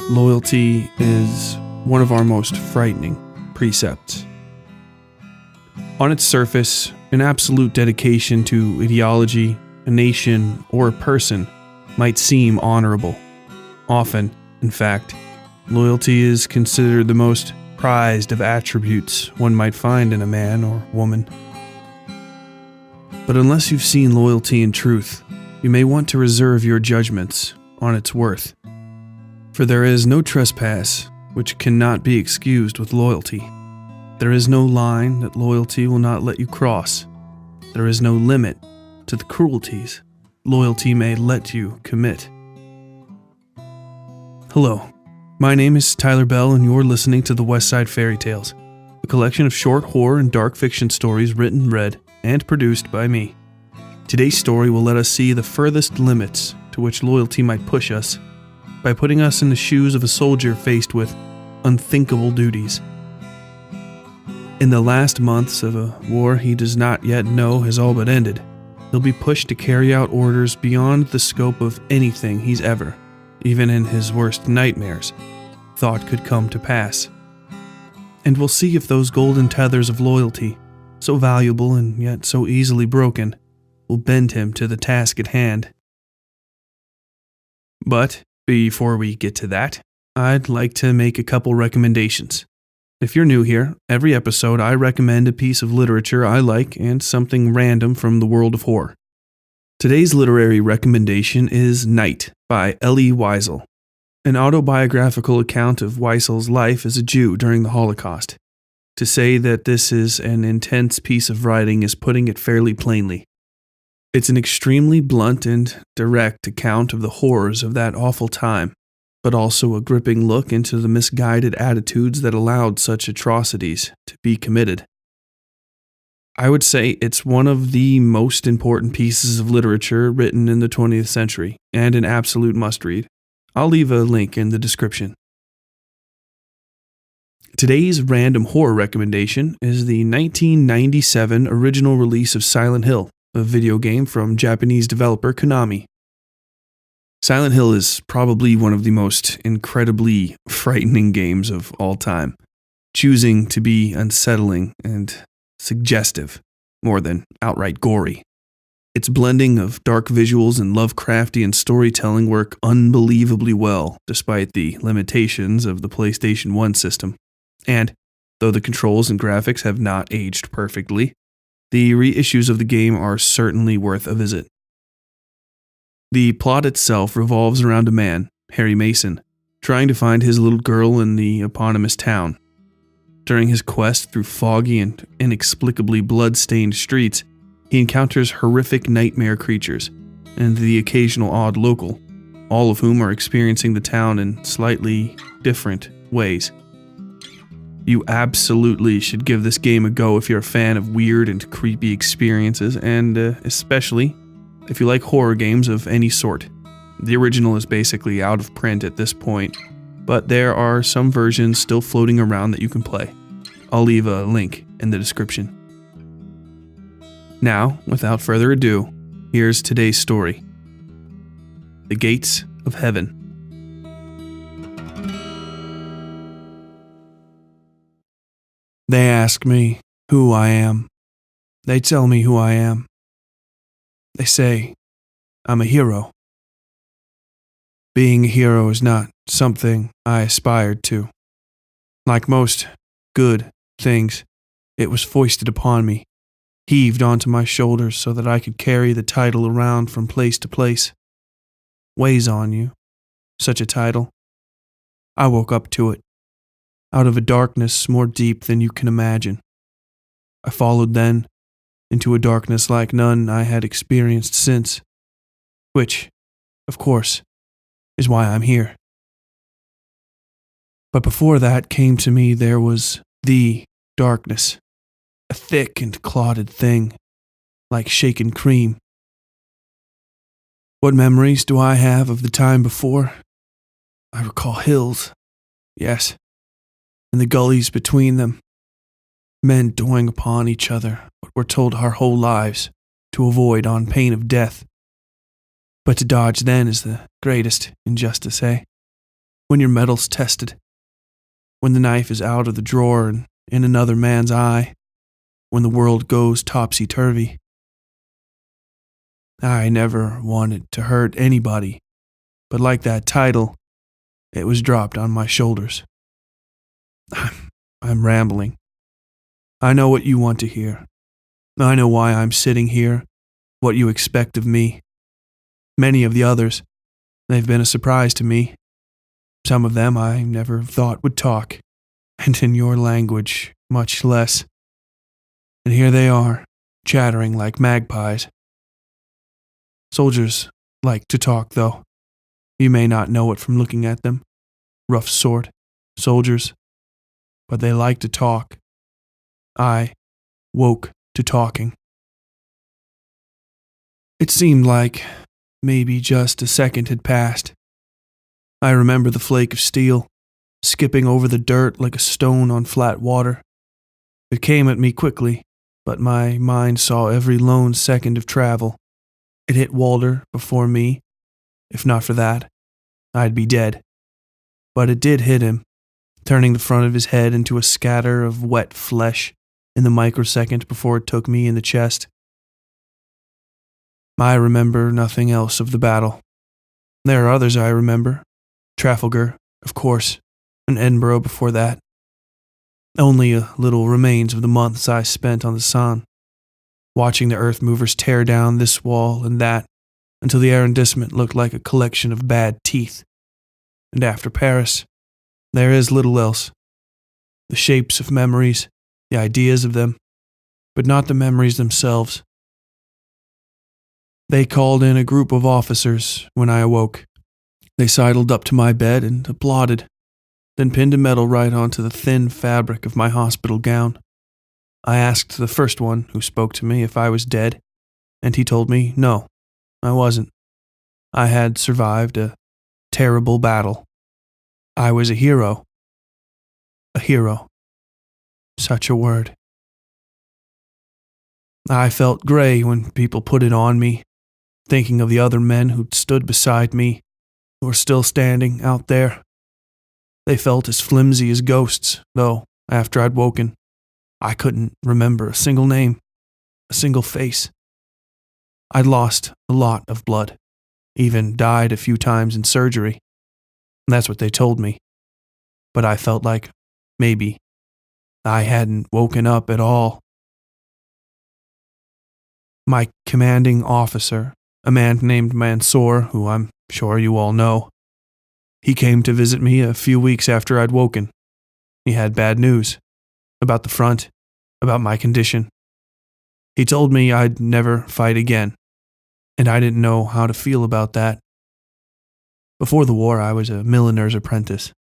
Loyalty is one of our most frightening precepts. On its surface, an absolute dedication to ideology, a nation, or a person might seem honorable. Often, in fact, loyalty is considered the most prized of attributes one might find in a man or woman. But unless you've seen loyalty in truth, you may want to reserve your judgments on its worth. For there is no trespass which cannot be excused with loyalty. There is no line that loyalty will not let you cross. There is no limit to the cruelties loyalty may let you commit. Hello, my name is Tyler Bell and you're listening to the Westside Fairytales, a collection of short horror and dark fiction stories written, read, and produced by me. Today's story will let us see the furthest limits to which loyalty might push us by putting us in the shoes of a soldier faced with unthinkable duties. In the last months of a war he does not yet know has all but ended, he'll be pushed to carry out orders beyond the scope of anything he's ever, even in his worst nightmares, thought could come to pass. And we'll see if those golden tethers of loyalty, so valuable and yet so easily broken, will bend him to the task at hand. But before we get to that, I'd like to make a couple recommendations. If you're new here, every episode I recommend a piece of literature I like and something random from the world of horror. Today's literary recommendation is Night by Elie Wiesel, an autobiographical account of Wiesel's life as a Jew during the Holocaust. To say that this is an intense piece of writing is putting it fairly plainly. It's an extremely blunt and direct account of the horrors of that awful time, but also a gripping look into the misguided attitudes that allowed such atrocities to be committed. I would say it's one of the most important pieces of literature written in the 20th century, and an absolute must-read. I'll leave a link in the description. Today's random horror recommendation is the 1997 original release of Silent Hill, a video game from Japanese developer Konami. Silent Hill is probably one of the most incredibly frightening games of all time, choosing to be unsettling and suggestive more than outright gory. Its blending of dark visuals and Lovecraftian storytelling work unbelievably well despite the limitations of the PlayStation 1 system. And, though the controls and graphics have not aged perfectly, the reissues of the game are certainly worth a visit. The plot itself revolves around a man, Harry Mason, trying to find his little girl in the eponymous town. During his quest through foggy and inexplicably blood-stained streets, he encounters horrific nightmare creatures and the occasional odd local, all of whom are experiencing the town in slightly different ways. You absolutely should give this game a go if you're a fan of weird and creepy experiences, and especially if you like horror games of any sort. The original is basically out of print at this point, but there are some versions still floating around that you can play. I'll leave a link in the description. Now, without further ado, here's today's story. The Gates of Heaven. They ask me who I am. They tell me who I am. They say I'm a hero. Being a hero is not something I aspired to. Like most good things, it was foisted upon me, heaved onto my shoulders so that I could carry the title around from place to place. Weighs on you, such a title. I woke up to it, out of a darkness more deep than you can imagine. I followed then into a darkness like none I had experienced since, which, of course, is why I'm here. But before that came to me there was the darkness, a thick and clotted thing, like shaken cream. What memories do I have of the time before? I recall hills, yes, and the gullies between them, men doing upon each other what we're told our whole lives to avoid on pain of death. But to dodge then is the greatest injustice, eh? when your metal's tested, when the knife is out of the drawer and in another man's eye, when the world goes topsy-turvy. I never wanted to hurt anybody, but like that title, it was dropped on my shoulders. I'm rambling. I know what you want to hear. I know why I'm sitting here, what you expect of me. Many of the others, they've been a surprise to me. Some of them I never thought would talk, and in your language, much less. And here they are, chattering like magpies. Soldiers like to talk, though. You may not know it from looking at them. Rough sort, soldiers. But they like to talk. I woke to talking. It seemed like maybe just a second had passed. I remember the flake of steel, skipping over the dirt like a stone on flat water. It came at me quickly, but my mind saw every lone second of travel. It hit Walter before me. If not for that, I'd be dead. But it did hit him, turning the front of his head into a scatter of wet flesh in the microsecond before it took me in the chest. I remember nothing else of the battle. There are others I remember. Trafalgar, of course, and Edinburgh before that. Only a little remains of the months I spent on the Somme, watching the earth movers tear down this wall and that, until the arrondissement looked like a collection of bad teeth. And after Paris, there is little else. The shapes of memories, the ideas of them, but not the memories themselves. They called in a group of officers when I awoke. They sidled up to my bed and applauded, then pinned a medal right onto the thin fabric of my hospital gown. I asked the first one who spoke to me if I was dead, and he told me no, I wasn't. I had survived a terrible battle. I was a hero. A hero. Such a word. I felt gray when people put it on me, thinking of the other men who'd stood beside me, who were still standing out there. They felt as flimsy as ghosts, though, after I'd woken. I couldn't remember a single name, a single face. I'd lost a lot of blood, even died a few times in surgery. That's what they told me. But I felt like maybe I hadn't woken up at all. My commanding officer, a man named Mansour, who I'm sure you all know, he came to visit me a few weeks after I'd woken. He had bad news about the front, about my condition. He told me I'd never fight again, and I didn't know how to feel about that. Before the war, I was a milliner's apprentice.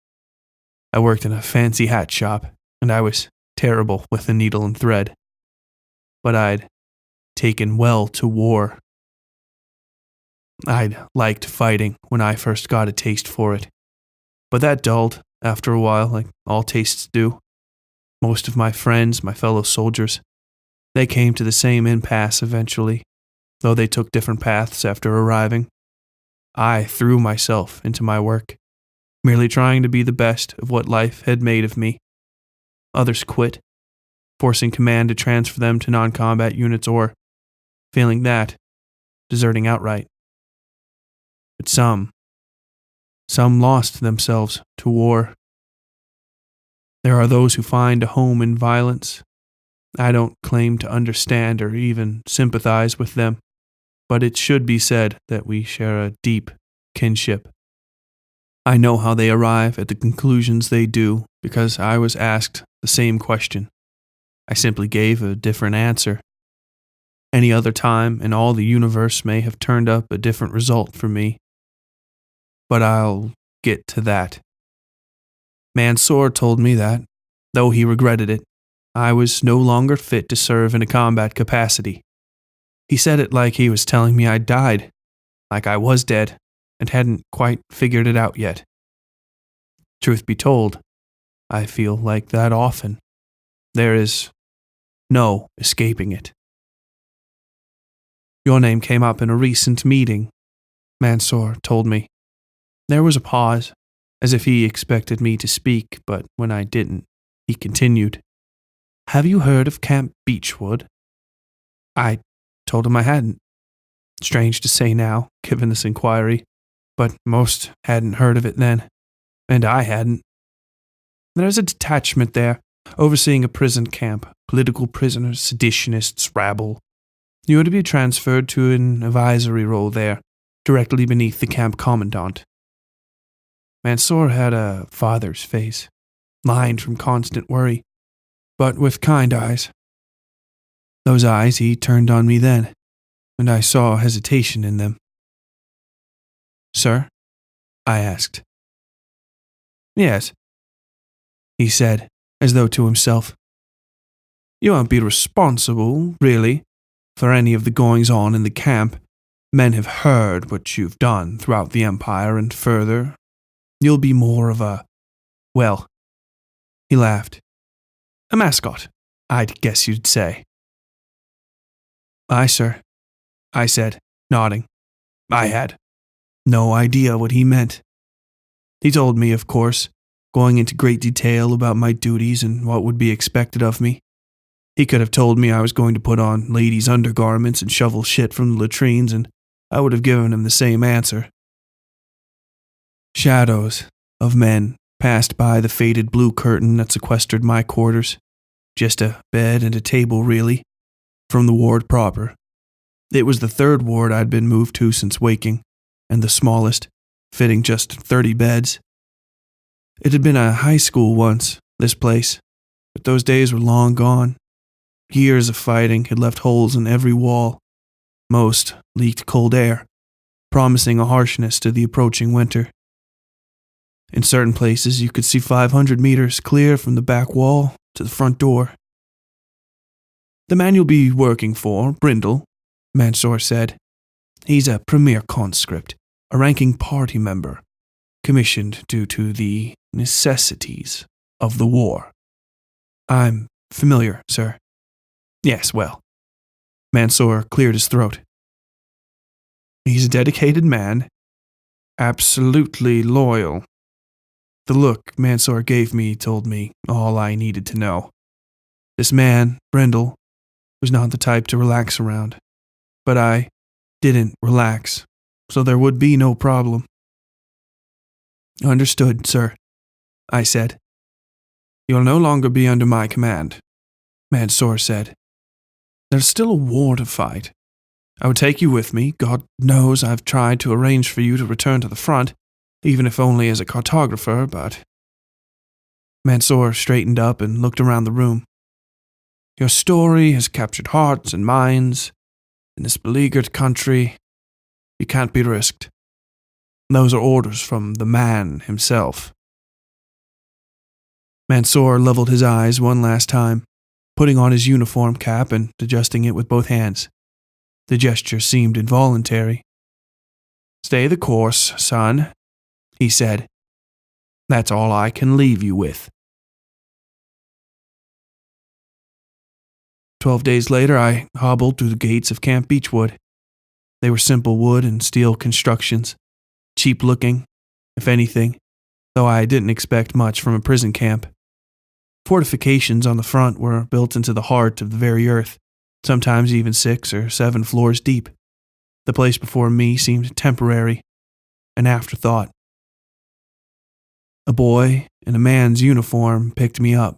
I worked in a fancy hat shop, and I was terrible with the needle and thread. But I'd taken well to war. I'd liked fighting when I first got a taste for it. But that dulled after a while, like all tastes do. Most of my friends, my fellow soldiers, they came to the same impasse eventually, though they took different paths after arriving. I threw myself into my work, merely trying to be the best of what life had made of me. Others quit, forcing command to transfer them to non-combat units or, failing that, deserting outright. But some lost themselves to war. There are those who find a home in violence. I don't claim to understand or even sympathize with them, but it should be said that we share a deep kinship. I know how they arrive at the conclusions they do because I was asked the same question. I simply gave a different answer. Any other time in all the universe may have turned up a different result for me. But I'll get to that. Mansour told me that, though he regretted it, I was no longer fit to serve in a combat capacity. He said it like he was telling me I'd died, like I was dead, and hadn't quite figured it out yet. Truth be told, I feel like that often. There is no escaping it. Your name came up in a recent meeting, Mansour told me. There was a pause, as if he expected me to speak, but when I didn't, he continued, "Have you heard of Camp Beechwood?" I told him I hadn't. Strange to say now, given this inquiry, but most hadn't heard of it then, and I hadn't. There's a detachment there, overseeing a prison camp, political prisoners, seditionists, rabble. You are to be transferred to an advisory role there, directly beneath the camp commandant. Mansour had a father's face, lined from constant worry, but with kind eyes. Those eyes he turned on me then, and I saw hesitation in them. "Sir?" I asked. "Yes," he said, as though to himself. "You won't be responsible, really, for any of the goings-on in the camp. Men have heard what you've done throughout the Empire and further. You'll be more of a, well," he laughed, "a mascot, I'd guess you'd say." "Aye, sir," I said, nodding. I had no idea what he meant. He told me, of course, going into great detail about my duties and what would be expected of me. He could have told me I was going to put on ladies' undergarments and shovel shit from the latrines, and I would have given him the same answer. Shadows of men passed by the faded blue curtain that sequestered my quarters. Just a bed and a table, really, from the ward proper. It was the third ward I'd been moved to since waking, and the smallest, fitting just 30 beds. It had been a high school once, this place, but those days were long gone. Years of fighting had left holes in every wall. Most leaked cold air, promising a harshness to the approaching winter. In certain places, you could see 500 meters clear from the back wall to the front door. "The man you'll be working for, Brindle," Mansour said. "He's a premier conscript, a ranking party member, commissioned due to the necessities of the war." "I'm familiar, sir." "Yes, well." Mansour cleared his throat. "He's a dedicated man, absolutely loyal." The look Mansour gave me told me all I needed to know. This man, Brindle, was not the type to relax around. But I didn't relax, so there would be no problem. "Understood, sir," I said. "You'll no longer be under my command," Mansour said. "There's still a war to fight. I would take you with me. God knows I've tried to arrange for you to return to the front, even if only as a cartographer, but..." Mansour straightened up and looked around the room. "Your story has captured hearts and minds. In this beleaguered country, you can't be risked. Those are orders from the man himself." Mansour leveled his eyes one last time, putting on his uniform cap and adjusting it with both hands. The gesture seemed involuntary. "Stay the course, son," he said. "That's all I can leave you with." 12 days later, I hobbled through the gates of Camp Beechwood. They were simple wood and steel constructions, cheap looking, if anything, though I didn't expect much from a prison camp. Fortifications on the front were built into the heart of the very earth, sometimes even 6 or 7 floors deep. The place before me seemed temporary, an afterthought. A boy in a man's uniform picked me up.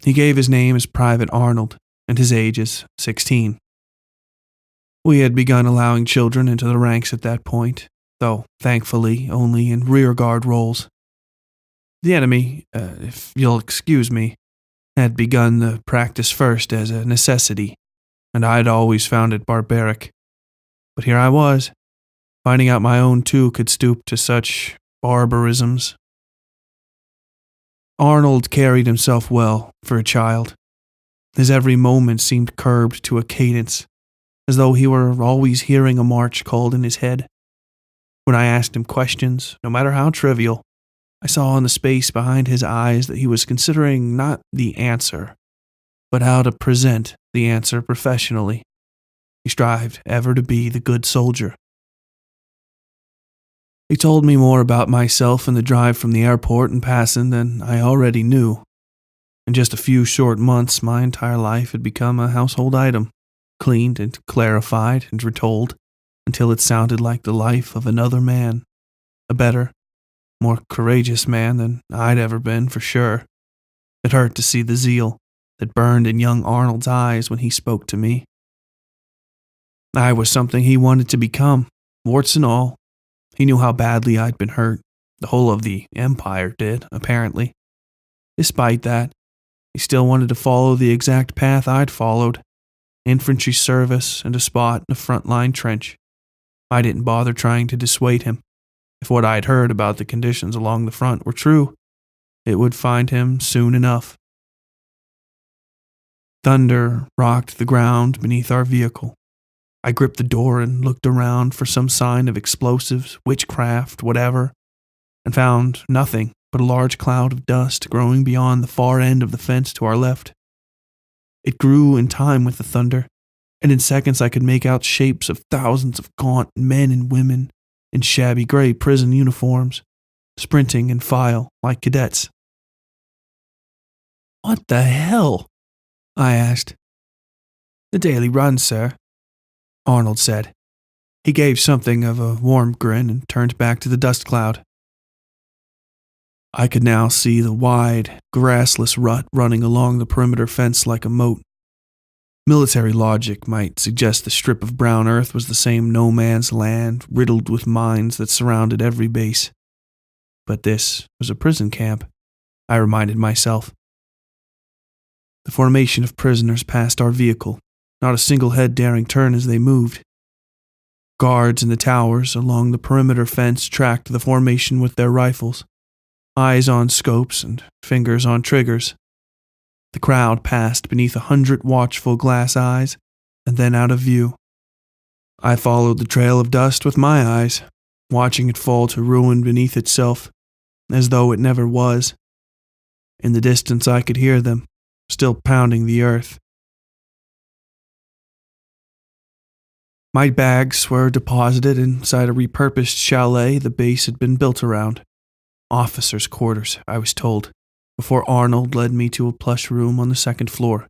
He gave his name as Private Arnold, and his age as 16. We had begun allowing children into the ranks at that point, though, thankfully, only in rearguard roles. The enemy, if you'll excuse me, had begun the practice first as a necessity, and I'd always found it barbaric. But here I was, finding out my own too could stoop to such barbarisms. Arnold carried himself well for a child. His every moment seemed curbed to a cadence, as though he were always hearing a march called in his head. When I asked him questions, no matter how trivial, I saw in the space behind his eyes that he was considering not the answer, but how to present the answer professionally. He strived ever to be the good soldier. He told me more about myself and the drive from the airport and passing than I already knew. In just a few short months, my entire life had become a household item, cleaned and clarified and retold, until it sounded like the life of another man. A better, more courageous man than I'd ever been, for sure. It hurt to see the zeal that burned in young Arnold's eyes when he spoke to me. I was something he wanted to become, warts and all. He knew how badly I'd been hurt. The whole of the Empire did, apparently. Despite that, he still wanted to follow the exact path I'd followed. Infantry service and a spot in a front-line trench. I didn't bother trying to dissuade him. If what I'd heard about the conditions along the front were true, it would find him soon enough. Thunder rocked the ground beneath our vehicle. I gripped the door and looked around for some sign of explosives, witchcraft, whatever, and found nothing but a large cloud of dust growing beyond the far end of the fence to our left. It grew in time with the thunder, and in seconds I could make out shapes of thousands of gaunt men and women in shabby gray prison uniforms, sprinting in file like cadets. "What the hell?" I asked. "The daily run, sir," Arnold said. He gave something of a warm grin and turned back to the dust cloud. I could now see the wide, grassless rut running along the perimeter fence like a moat. Military logic might suggest the strip of brown earth was the same no-man's land riddled with mines that surrounded every base. But this was a prison camp, I reminded myself. The formation of prisoners passed our vehicle, not a single head daring turn as they moved. Guards in the towers along the perimeter fence tracked the formation with their rifles, eyes on scopes and fingers on triggers. The crowd passed beneath 100 watchful glass eyes and then out of view. I followed the trail of dust with my eyes, watching it fall to ruin beneath itself, as though it never was. In the distance I could hear them, still pounding the earth. My bags were deposited inside a repurposed chalet the base had been built around. Officers' quarters, I was told, before Arnold led me to a plush room on the second floor.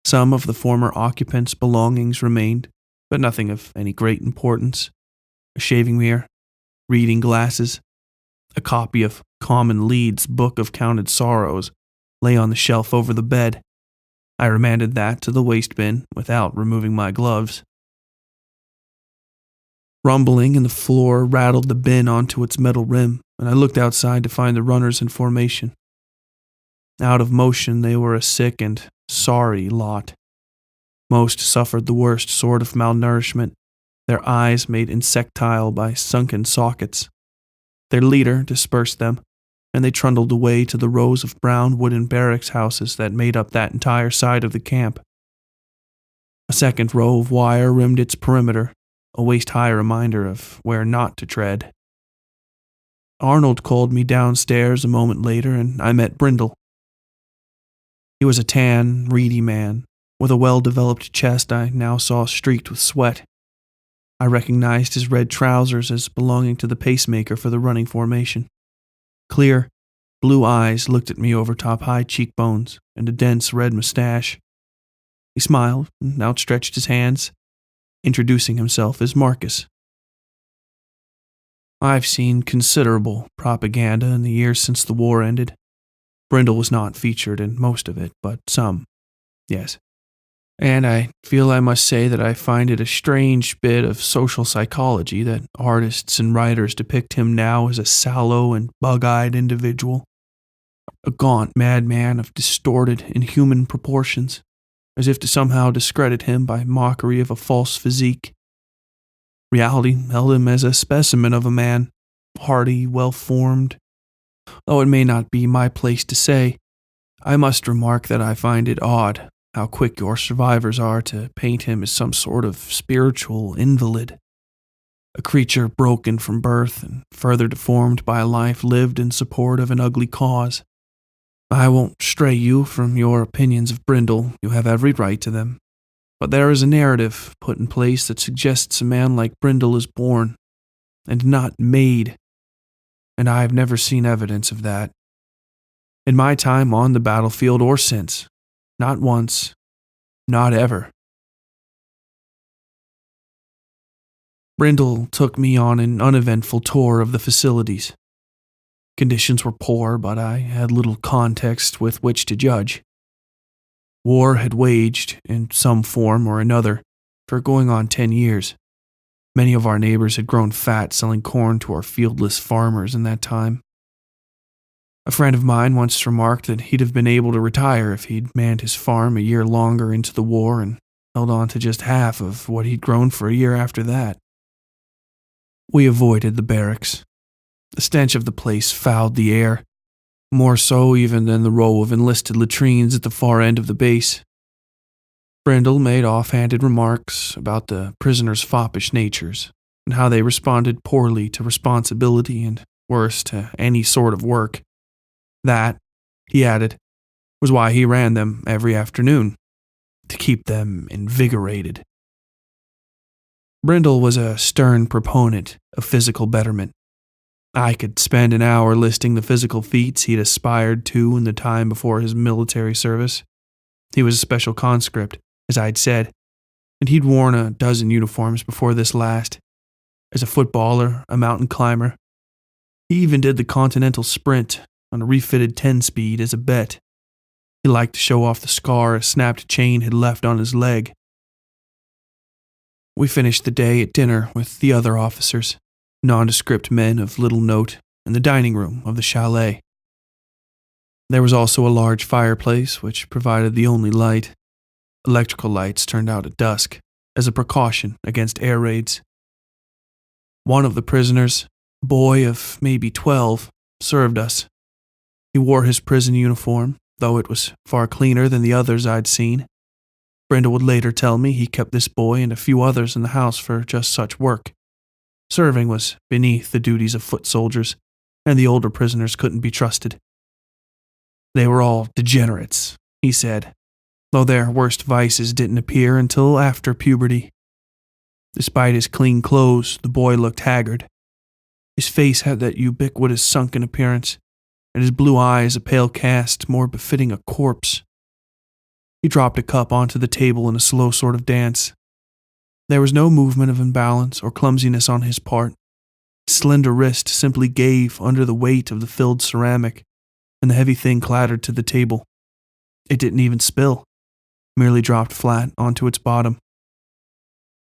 Some of the former occupants' belongings remained, but nothing of any great importance. A shaving mirror, reading glasses, a copy of Common Lead's Book of Counted Sorrows lay on the shelf over the bed. I remanded that to the waste bin without removing my gloves. Rumbling in the floor rattled the bin onto its metal rim, and I looked outside to find the runners in formation. Out of motion, they were a sick and sorry lot. Most suffered the worst sort of malnourishment, their eyes made insectile by sunken sockets. Their leader dispersed them, and they trundled away to the rows of brown wooden barracks houses that made up that entire side of the camp. A second row of wire rimmed its perimeter, a waist-high reminder of where not to tread. Arnold called me downstairs a moment later, and I met Brindle. He was a tan, reedy man, with a well-developed chest I now saw streaked with sweat. I recognized his red trousers as belonging to the pacemaker for the running formation. Clear, blue eyes looked at me over top high cheekbones and a dense red mustache. He smiled and outstretched his hands, introducing himself as Marcus. I've seen considerable propaganda in the years since the war ended. Brindle was not featured in most of it, but some, yes. And I feel I must say that I find it a strange bit of social psychology that artists and writers depict him now as a sallow and bug-eyed individual, a gaunt madman of distorted, inhuman proportions, as if to somehow discredit him by mockery of a false physique. Reality held him as a specimen of a man, hardy, well-formed. Though it may not be my place to say, I must remark that I find it odd how quick your survivors are to paint him as some sort of spiritual invalid, a creature broken from birth and further deformed by a life lived in support of an ugly cause. I won't stray you from your opinions of Brindle, you have every right to them, but there is a narrative put in place that suggests a man like Brindle is born, and not made, and I have never seen evidence of that. In my time on the battlefield or since, not once, not ever. Brindle took me on an uneventful tour of the facilities. Conditions were poor, but I had little context with which to judge. War had waged, in some form or another, for going on 10 years. Many of our neighbors had grown fat selling corn to our fieldless farmers in that time. A friend of mine once remarked that he'd have been able to retire if he'd manned his farm a year longer into the war and held on to just half of what he'd grown for a year after that. We avoided the barracks. The stench of the place fouled the air, more so even than the row of enlisted latrines at the far end of the base. Brindle made offhanded remarks about the prisoners' foppish natures and how they responded poorly to responsibility and worse to any sort of work. That, he added, was why he ran them every afternoon, to keep them invigorated. Brindle was a stern proponent of physical betterment. I could spend an hour listing the physical feats he'd aspired to in the time before his military service. He was a special conscript, as I'd said, and he'd worn a dozen uniforms before this last. As a footballer, a mountain climber. He even did the continental sprint on a refitted 10-speed as a bet. He liked to show off the scar a snapped chain had left on his leg. We finished the day at dinner with the other officers, nondescript men of little note, in the dining room of the chalet. There was also a large fireplace which provided the only light. Electrical lights turned out at dusk, as a precaution against air raids. One of the prisoners, a boy of maybe 12, served us. He wore his prison uniform, though it was far cleaner than the others I'd seen. Brenda would later tell me he kept this boy and a few others in the house for just such work. Serving was beneath the duties of foot soldiers, and the older prisoners couldn't be trusted. They were all degenerates, he said, though their worst vices didn't appear until after puberty. Despite his clean clothes, the boy looked haggard. His face had that ubiquitous sunken appearance, and his blue eyes a pale cast more befitting a corpse. He dropped a cup onto the table in a slow sort of dance. There was no movement of imbalance or clumsiness on his part. His slender wrist simply gave under the weight of the filled ceramic, and the heavy thing clattered to the table. It didn't even spill, merely dropped flat onto its bottom.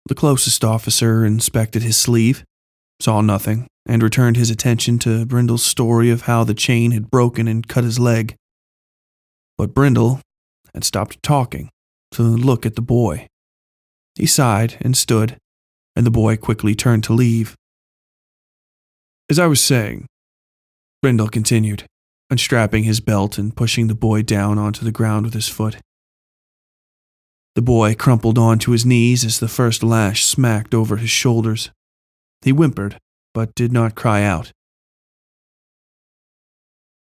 The closest officer inspected his sleeve, saw nothing, and returned his attention to Brindle's story of how the chain had broken and cut his leg. But Brindle had stopped talking to look at the boy. He sighed and stood, and the boy quickly turned to leave. As I was saying, Brindle continued, unstrapping his belt and pushing the boy down onto the ground with his foot. The boy crumpled onto his knees as the first lash smacked over his shoulders. He whimpered, but did not cry out.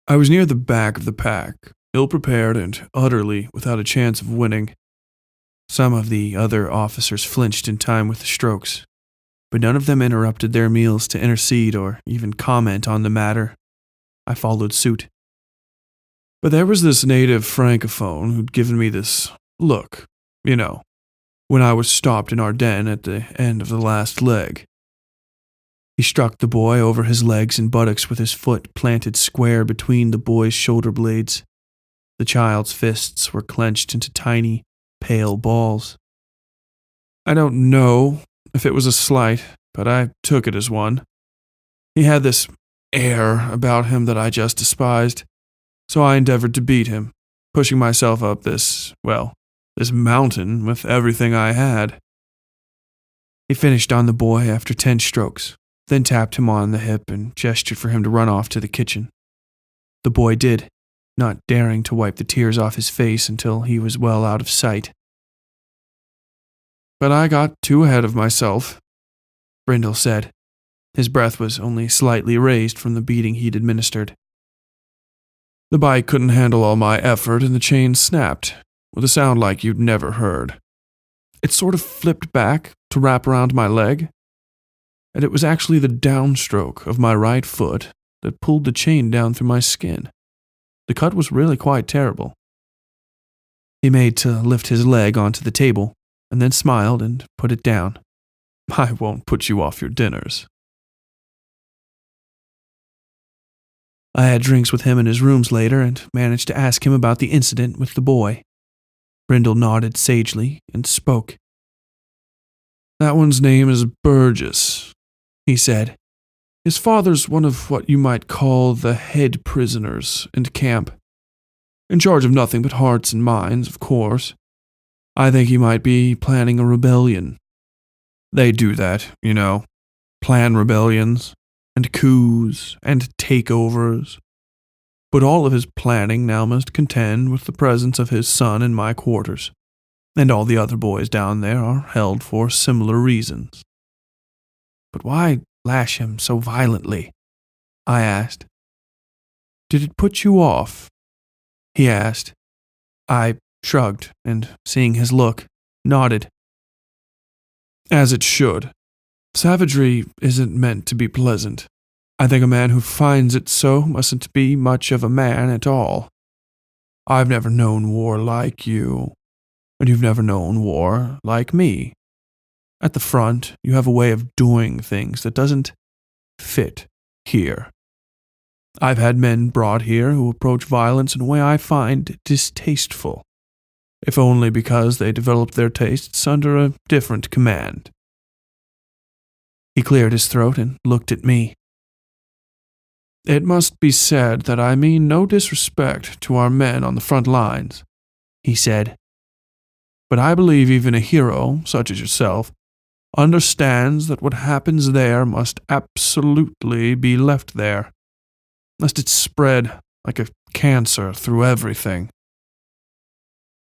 I was near the back of the pack, ill-prepared and utterly without a chance of winning. Some of the other officers flinched in time with the strokes, but none of them interrupted their meals to intercede or even comment on the matter. I followed suit. But there was this native francophone who'd given me this look, when I was stopped in Ardennes at the end of the last leg. He struck the boy over his legs and buttocks with his foot planted square between the boy's shoulder blades. The child's fists were clenched into tiny, pale balls. I don't know if it was a slight, but I took it as one. He had this air about him that I just despised, so I endeavored to beat him, pushing myself up this mountain with everything I had. He finished on the boy after 10 strokes, then tapped him on the hip and gestured for him to run off to the kitchen. The boy did, not daring to wipe the tears off his face until he was well out of sight. But I got too ahead of myself, Brindle said. His breath was only slightly raised from the beating he'd administered. The bike couldn't handle all my effort and the chain snapped, with a sound like you'd never heard. It sort of flipped back to wrap around my leg. and it was actually the downstroke of my right foot that pulled the chain down through my skin. The cut was really quite terrible. He made to lift his leg onto the table, and then smiled and put it down. I won't put you off your dinners. I had drinks with him in his rooms later and managed to ask him about the incident with the boy. Brindle nodded sagely and spoke. That one's name is Burgess, he said. His father's one of what you might call the head prisoners in camp. In charge of nothing but hearts and minds, of course. I think he might be planning a rebellion. They do that, you know. Plan rebellions, and coups, and takeovers. But all of his planning now must contend with the presence of his son in my quarters, and all the other boys down there are held for similar reasons. But why lash him so violently? I asked. Did it put you off? He asked. I shrugged, and seeing his look, nodded. As it should. Savagery isn't meant to be pleasant. I think a man who finds it so mustn't be much of a man at all. I've never known war like you, and you've never known war like me. At the front, you have a way of doing things that doesn't fit here. I've had men brought here who approach violence in a way I find distasteful, if only because they developed their tastes under a different command. He cleared his throat and looked at me. It must be said that I mean no disrespect to our men on the front lines, he said. But I believe even a hero, such as yourself, understands that what happens there must absolutely be left there, lest it spread like a cancer through everything.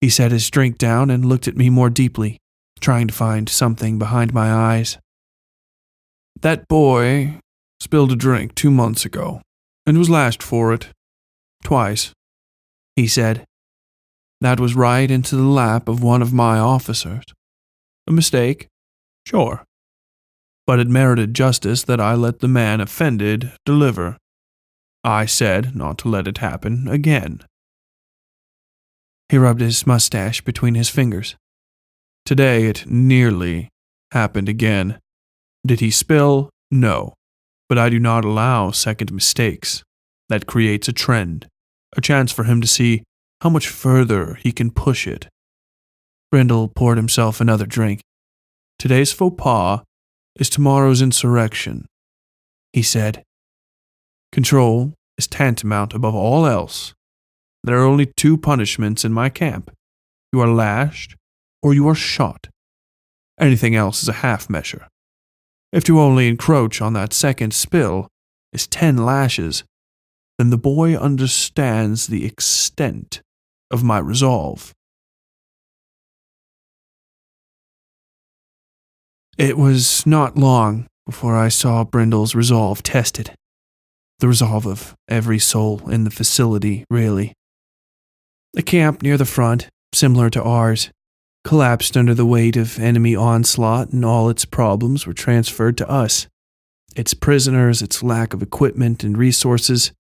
He set his drink down and looked at me more deeply, trying to find something behind my eyes. That boy spilled a drink 2 months ago, and was lashed for it. Twice, he said. That was right into the lap of one of my officers. A mistake? Sure. But it merited justice that I let the man offended deliver. I said not to let it happen again. He rubbed his mustache between his fingers. Today it nearly happened again. Did he spill? No. But I do not allow second mistakes. That creates a trend, a chance for him to see how much further he can push it. Brindle poured himself another drink. Today's faux pas is tomorrow's insurrection, he said. Control is tantamount above all else. There are only 2 punishments in my camp. You are lashed or you are shot. Anything else is a half measure. If to only encroach on that second spill is 10 lashes, then the boy understands the extent of my resolve. It was not long before I saw Brindle's resolve tested. The resolve of every soul in the facility, really. A camp near the front, similar to ours, collapsed under the weight of enemy onslaught, and all its problems were transferred to us. Its prisoners, its lack of equipment and resources,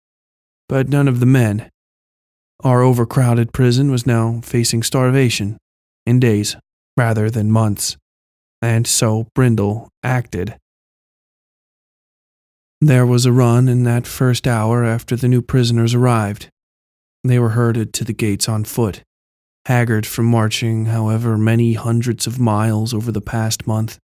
but none of the men. Our overcrowded prison was now facing starvation, in days rather than months, and so Brindle acted. There was a run in that first hour after the new prisoners arrived. They were herded to the gates on foot, haggard from marching however many hundreds of miles over the past month.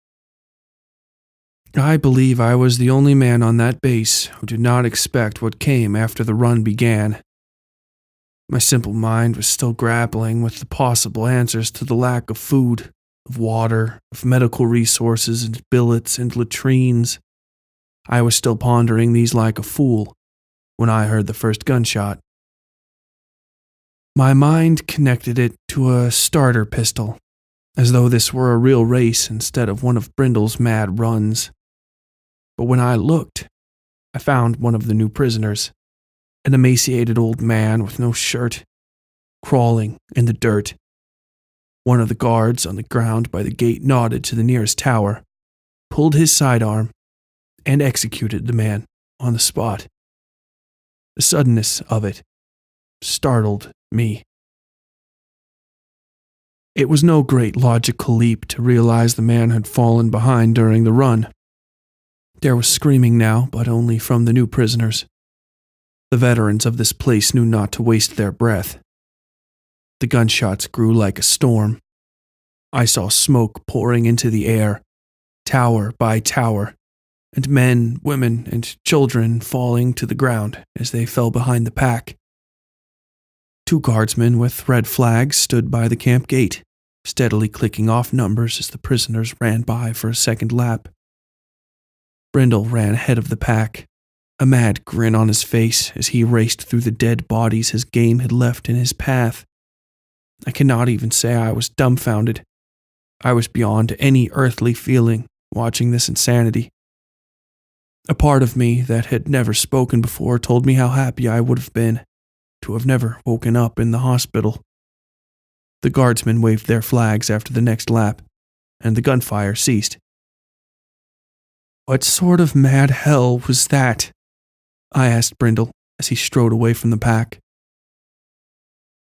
I believe I was the only man on that base who did not expect what came after the run began. My simple mind was still grappling with the possible answers to the lack of food, of water, of medical resources and billets and latrines. I was still pondering these like a fool when I heard the first gunshot. My mind connected it to a starter pistol, as though this were a real race instead of one of Brindle's mad runs. But when I looked, I found one of the new prisoners, an emaciated old man with no shirt, crawling in the dirt. One of the guards on the ground by the gate nodded to the nearest tower, pulled his sidearm, and executed the man on the spot. The suddenness of it startled me. It was no great logical leap to realize the man had fallen behind during the run. There was screaming now, but only from the new prisoners. The veterans of this place knew not to waste their breath. The gunshots grew like a storm. I saw smoke pouring into the air, tower by tower, and men, women, and children falling to the ground as they fell behind the pack. 2 guardsmen with red flags stood by the camp gate, steadily clicking off numbers as the prisoners ran by for a second lap. Brindle ran ahead of the pack, a mad grin on his face as he raced through the dead bodies his game had left in his path. I cannot even say I was dumbfounded. I was beyond any earthly feeling watching this insanity. A part of me that had never spoken before told me how happy I would have been to have never woken up in the hospital. The guardsmen waved their flags after the next lap, and the gunfire ceased. "What sort of mad hell was that?" I asked Brindle as he strode away from the pack.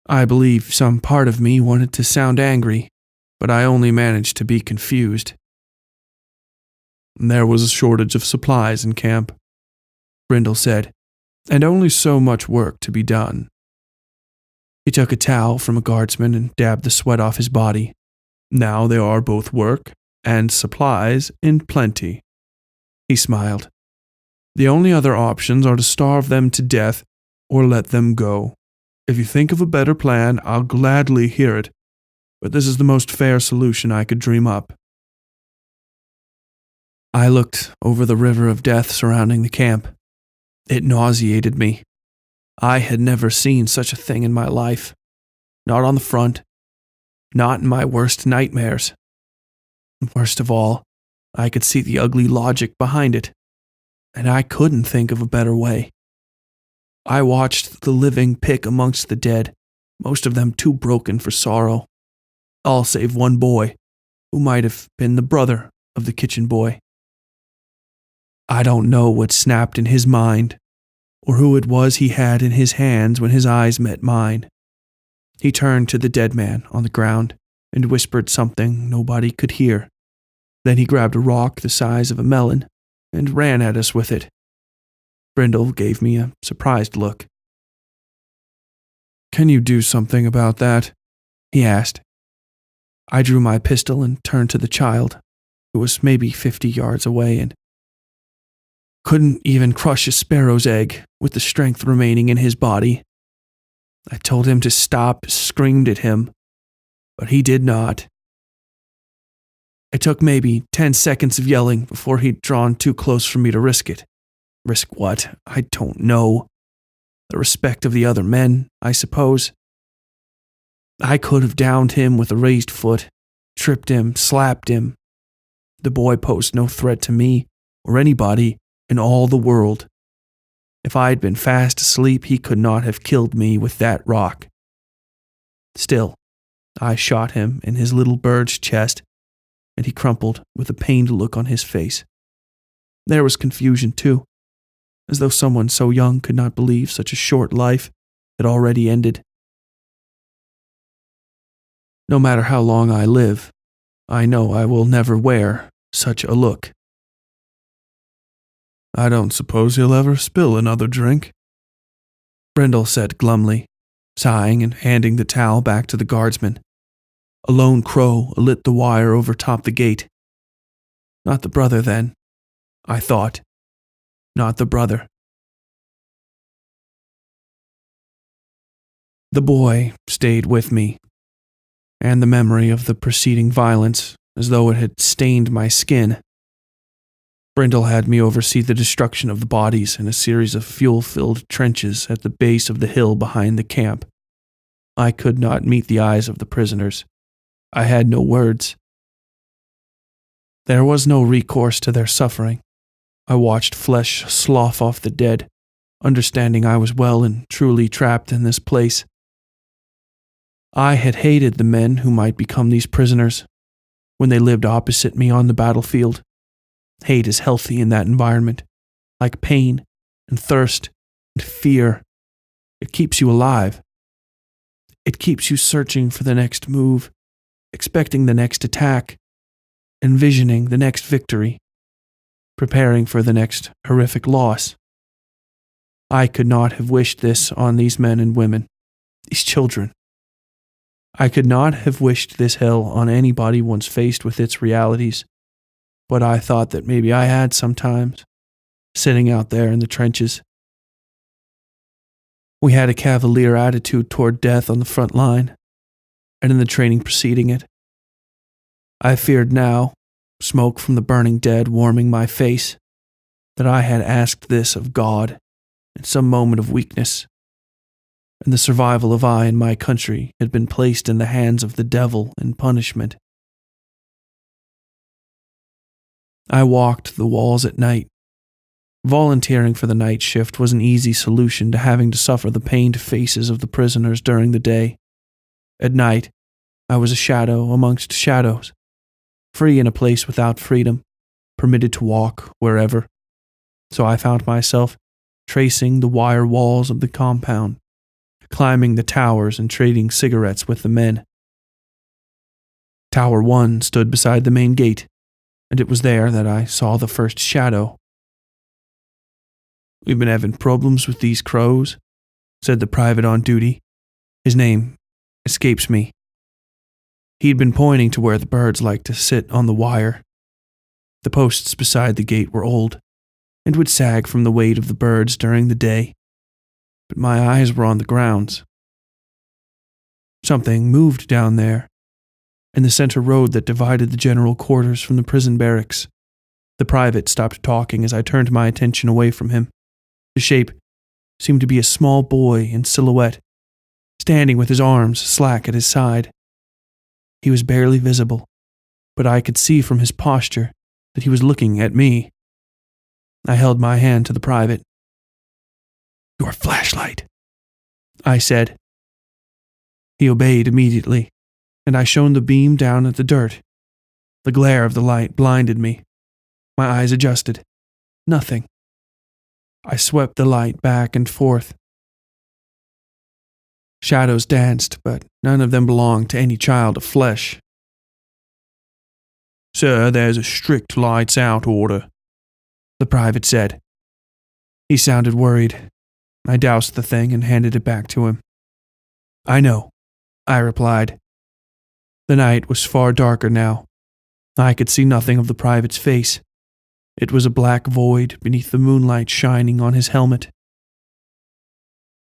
I believe some part of me wanted to sound angry, but I only managed to be confused. "There was a shortage of supplies in camp," Brindle said, "and only so much work to be done." He took a towel from a guardsman and dabbed the sweat off his body. "Now there are both work and supplies in plenty." He smiled. "The only other options are to starve them to death or let them go. If you think of a better plan, I'll gladly hear it, but this is the most fair solution I could dream up." I looked over the river of death surrounding the camp. It nauseated me. I had never seen such a thing in my life. Not on the front. Not in my worst nightmares. Worst of all, I could see the ugly logic behind it, and I couldn't think of a better way. I watched the living pick amongst the dead, most of them too broken for sorrow. All save one boy, who might have been the brother of the kitchen boy. I don't know what snapped in his mind, or who it was he had in his hands when his eyes met mine. He turned to the dead man on the ground and whispered something nobody could hear. Then he grabbed a rock the size of a melon and ran at us with it. Brindle gave me a surprised look. "Can you do something about that?" he asked. I drew my pistol and turned to the child, who was maybe 50 yards away and couldn't even crush a sparrow's egg with the strength remaining in his body. I told him to stop, screamed at him, but he did not. It took maybe 10 seconds of yelling before he'd drawn too close for me to risk it. Risk what? I don't know. The respect of the other men, I suppose. I could have downed him with a raised foot, tripped him, slapped him. The boy posed no threat to me or anybody in all the world. If I had been fast asleep, he could not have killed me with that rock. Still, I shot him in his little bird's chest, and he crumpled with a pained look on his face. There was confusion, too, as though someone so young could not believe such a short life had already ended. No matter how long I live, I know I will never wear such a look. "I don't suppose he'll ever spill another drink," Brindle said glumly, sighing and handing the towel back to the guardsman. A lone crow lit the wire over top the gate. Not the brother, then, I thought. Not the brother. The boy stayed with me, and the memory of the preceding violence, as though it had stained my skin. Brindle had me oversee the destruction of the bodies in a series of fuel-filled trenches at the base of the hill behind the camp. I could not meet the eyes of the prisoners. I had no words. There was no recourse to their suffering. I watched flesh slough off the dead, understanding I was well and truly trapped in this place. I had hated the men who might become these prisoners when they lived opposite me on the battlefield. Hate is healthy in that environment, like pain and thirst and fear. It keeps you alive. It keeps you searching for the next move, expecting the next attack, envisioning the next victory, preparing for the next horrific loss. I could not have wished this on these men and women, these children. I could not have wished this hell on anybody once faced with its realities, but I thought that maybe I had sometimes, sitting out there in the trenches. We had a cavalier attitude toward death on the front line, and in the training preceding it. I feared now, smoke from the burning dead warming my face, that I had asked this of God in some moment of weakness, and the survival of I and my country had been placed in the hands of the devil in punishment. I walked the walls at night. Volunteering for the night shift was an easy solution to having to suffer the pained faces of the prisoners during the day. At night, I was a shadow amongst shadows, free in a place without freedom, permitted to walk wherever. So I found myself tracing the wire walls of the compound, climbing the towers and trading cigarettes with the men. Tower 1 stood beside the main gate, and it was there that I saw the first shadow. "We've been having problems with these crows," said the private on duty. His name escapes me. He'd been pointing to where the birds liked to sit on the wire. The posts beside the gate were old, and would sag from the weight of the birds during the day, but my eyes were on the grounds. Something moved down there, in the center road that divided the general quarters from the prison barracks. The private stopped talking as I turned my attention away from him. The shape seemed to be a small boy in silhouette, standing with his arms slack at his side. He was barely visible, but I could see from his posture that he was looking at me. I held my hand to the private. "Your flashlight," I said. He obeyed immediately, and I shone the beam down at the dirt. The glare of the light blinded me. My eyes adjusted. Nothing. I swept the light back and forth. Shadows danced, but none of them belonged to any child of flesh. "Sir, there's a strict lights out order," the private said. He sounded worried. I doused the thing and handed it back to him. "I know," I replied. The night was far darker now. I could see nothing of the private's face. It was a black void beneath the moonlight shining on his helmet.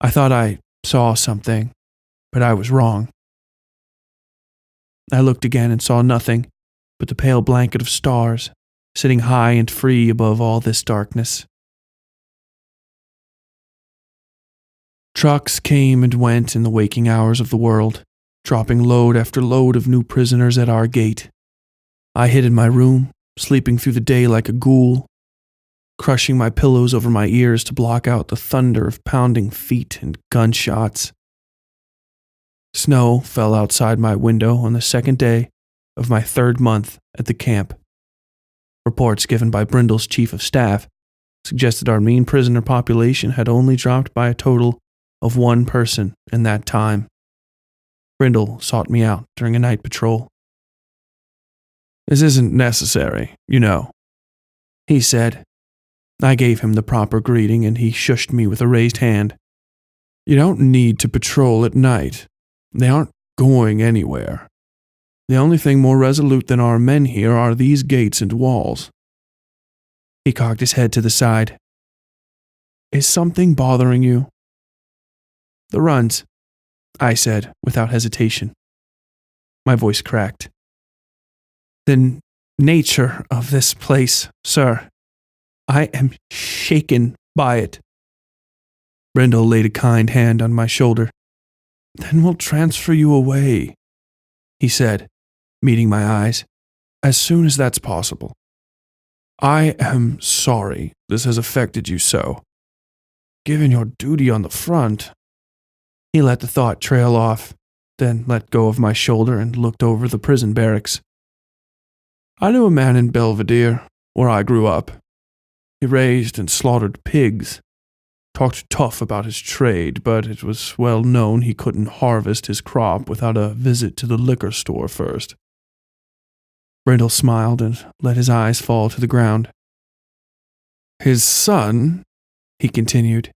I thought I saw something, but I was wrong. I looked again and saw nothing but the pale blanket of stars sitting high and free above all this darkness. Trucks came and went in the waking hours of the world, dropping load after load of new prisoners at our gate. I hid in my room, sleeping through the day like a ghoul, crushing my pillows over my ears to block out the thunder of pounding feet and gunshots. Snow fell outside my window on the second day of my 3rd month at the camp. Reports given by Brindle's chief of staff suggested our mean prisoner population had only dropped by a total of 1 person in that time. Brindle sought me out during a night patrol. "This isn't necessary, you know," he said. I gave him the proper greeting and he shushed me with a raised hand. "You don't need to patrol at night. They aren't going anywhere. The only thing more resolute than our men here are these gates and walls." He cocked his head to the side. "Is something bothering you?" "The runs," I said without hesitation. My voice cracked. "The nature of this place, sir. I am shaken by it." Brindle laid a kind hand on my shoulder. "Then we'll transfer you away," he said, meeting my eyes, "as soon as that's possible. I am sorry this has affected you so. Given your duty on the front." He let the thought trail off, then let go of my shoulder and looked over the prison barracks. "I knew a man in Belvedere, where I grew up. He raised and slaughtered pigs, talked tough about his trade, but it was well known he couldn't harvest his crop without a visit to the liquor store first. Brindle smiled and let his eyes fall to the ground. His son, he continued,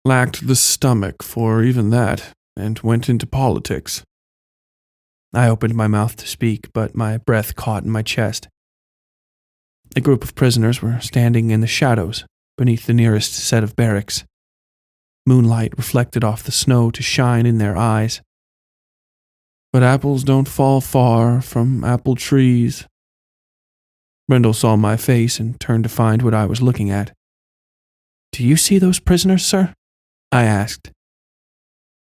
lacked the stomach for even that and went into politics. I opened my mouth to speak, but my breath caught in my chest. A group of prisoners were standing in the shadows beneath the nearest set of barracks. Moonlight reflected off the snow to shine in their eyes. But apples don't fall far from apple trees. Brindle saw my face and turned to find what I was looking at. Do you see those prisoners, sir? I asked.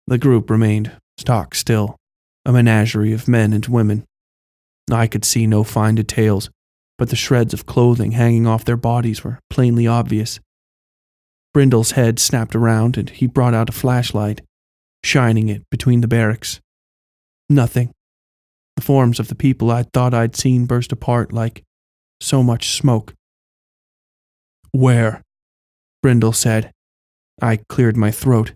The group remained stock still, a menagerie of men and women. I could see no fine details, but the shreds of clothing hanging off their bodies were plainly obvious. Brindle's head snapped around and he brought out a flashlight, shining it between the barracks. Nothing. The forms of the people I'd thought I'd seen burst apart like so much smoke. Where? Brindle said. I cleared my throat,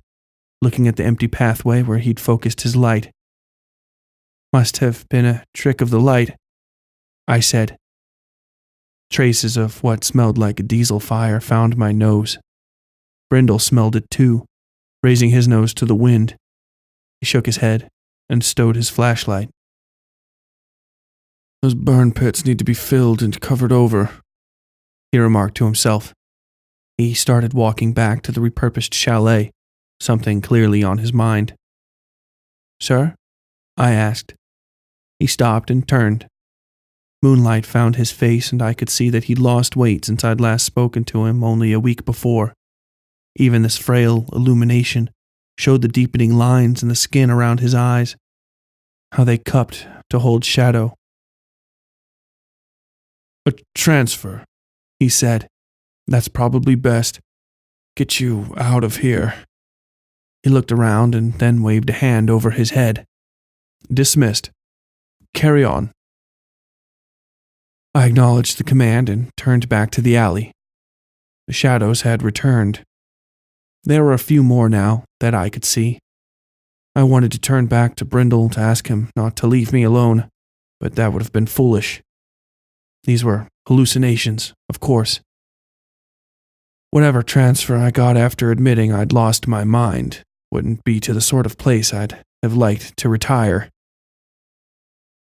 looking at the empty pathway where he'd focused his light. Must have been a trick of the light, I said. Traces of what smelled like a diesel fire found my nose. Brindle smelled it too, raising his nose to the wind. He shook his head and stowed his flashlight. Those burn pits need to be filled and covered over, he remarked to himself. He started walking back to the repurposed chalet, something clearly on his mind. Sir? I asked. He stopped and turned. Moonlight found his face and I could see that he'd lost weight since I'd last spoken to him only a week before. Even this frail illumination showed the deepening lines in the skin around his eyes, how they cupped to hold shadow. A transfer, he said. That's probably best. Get you out of here. He looked around and then waved a hand over his head. Dismissed. Carry on. I acknowledged the command and turned back to the alley. The shadows had returned. There were a few more now that I could see. I wanted to turn back to Brindle to ask him not to leave me alone, but that would have been foolish. These were hallucinations, of course. Whatever transfer I got after admitting I'd lost my mind wouldn't be to the sort of place I'd have liked to retire.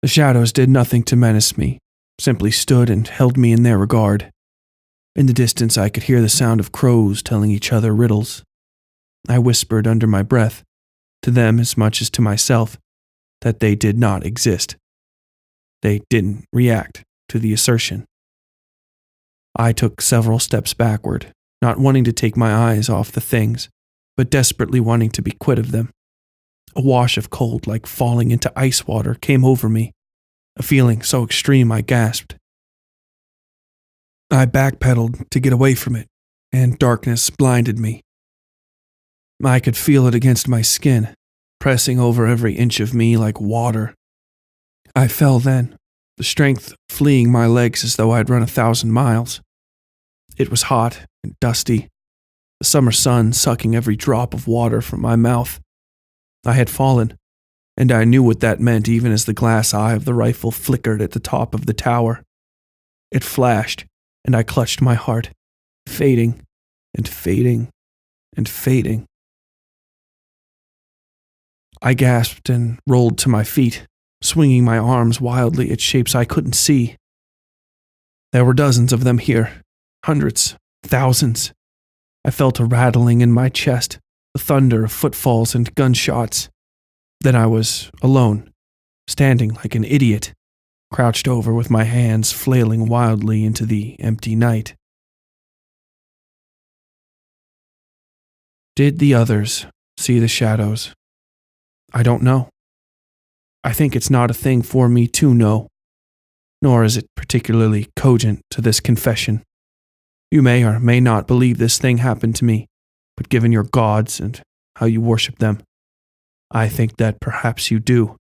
The shadows did nothing to menace me, simply stood and held me in their regard. In the distance I could hear the sound of crows telling each other riddles. I whispered under my breath, to them as much as to myself, that they did not exist. They didn't react to the assertion. I took several steps backward, not wanting to take my eyes off the things, but desperately wanting to be quit of them. A wash of cold like falling into ice water came over me, a feeling so extreme I gasped. I backpedaled to get away from it, and darkness blinded me. I could feel it against my skin, pressing over every inch of me like water. I fell then, the strength fleeing my legs as though I'd run 1,000 miles. It was hot and dusty, the summer sun sucking every drop of water from my mouth. I had fallen, and I knew what that meant even as the glass eye of the rifle flickered at the top of the tower. It flashed, and I clutched my heart, fading and fading and fading. I gasped and rolled to my feet, swinging my arms wildly at shapes I couldn't see. There were dozens of them here, hundreds, thousands. I felt a rattling in my chest, the thunder of footfalls and gunshots. Then I was alone, standing like an idiot, crouched over with my hands flailing wildly into the empty night. Did the others see the shadows? I don't know. I think it's not a thing for me to know, nor is it particularly cogent to this confession. You may or may not believe this thing happened to me, but given your gods and how you worship them, I think that perhaps you do.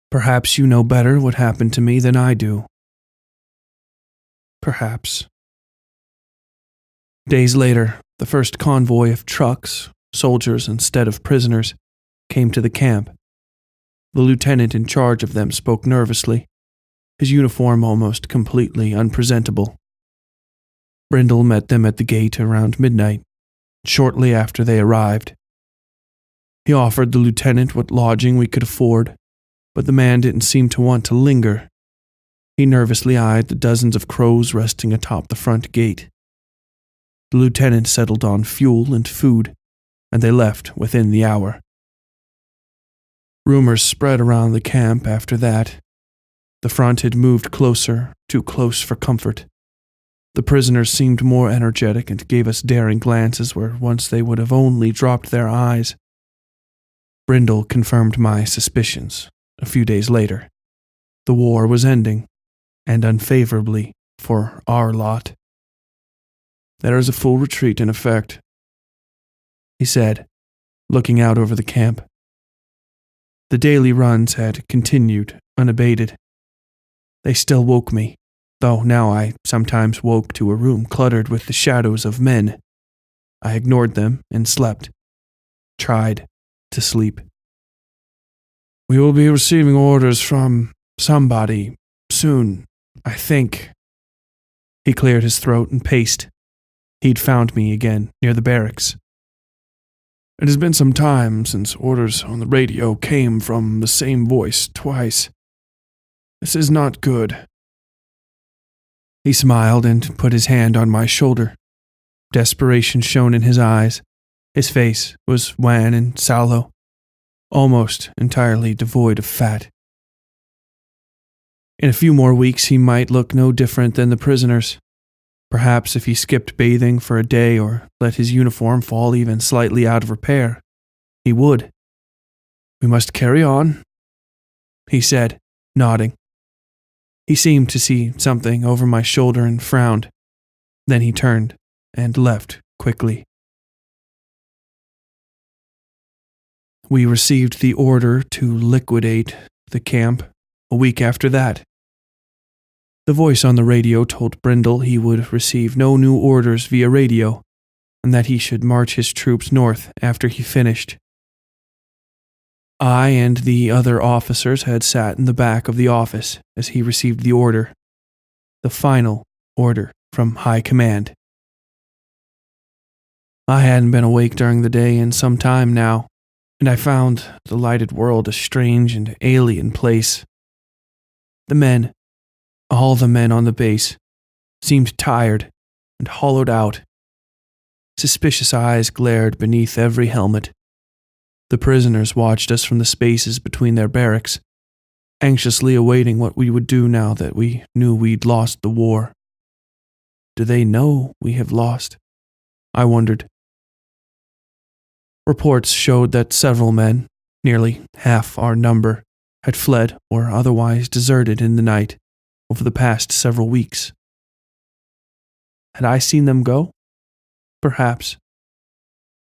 Perhaps you know better what happened to me than I do. perhaps. Days later, the first convoy of trucks, soldiers instead of prisoners, came to the camp. The lieutenant in charge of them spoke nervously, his uniform almost completely unpresentable. Brindle met them at the gate around midnight, shortly after they arrived. He offered the lieutenant what lodging we could afford, but the man didn't seem to want to linger. He nervously eyed the dozens of crows resting atop the front gate. The lieutenant settled on fuel and food, and they left within the hour. Rumors spread around the camp after that. The front had moved closer, too close for comfort. The prisoners seemed more energetic and gave us daring glances where once they would have only dropped their eyes. Brindle confirmed my suspicions a few days later. The war was ending, and unfavorably for our lot. "There is a full retreat in effect," he said, looking out over the camp. The daily runs had continued unabated. They still woke me, though now I sometimes woke to a room cluttered with the shadows of men. I ignored them and slept. Tried to sleep. "We will be receiving orders from somebody soon, I think." He cleared his throat and paced. He'd found me again near the barracks. "It has been some time since orders on the radio came from the same voice twice. This is not good." He smiled and put his hand on my shoulder. Desperation shone in his eyes. His face was wan and sallow, almost entirely devoid of fat. In a few more weeks he might look no different than the prisoners. Perhaps if he skipped bathing for a day or let his uniform fall even slightly out of repair, he would. "We must carry on," he said, nodding. He seemed to see something over my shoulder and frowned. Then he turned and left quickly. We received the order to liquidate the camp a week after that. The voice on the radio told Brindle he would receive no new orders via radio, and that he should march his troops north after he finished. I and the other officers had sat in the back of the office as he received the order, the final order from High Command. I hadn't been awake during the day in some time now, and I found the lighted world a strange and alien place. The men, all the men on the base, seemed tired and hollowed out. Suspicious eyes glared beneath every helmet. The prisoners watched us from the spaces between their barracks, anxiously awaiting what we would do now that we knew we'd lost the war. Do they know we have lost? I wondered. Reports showed that several men, nearly half our number, had fled or otherwise deserted in the night over the past several weeks. Had I seen them go? Perhaps.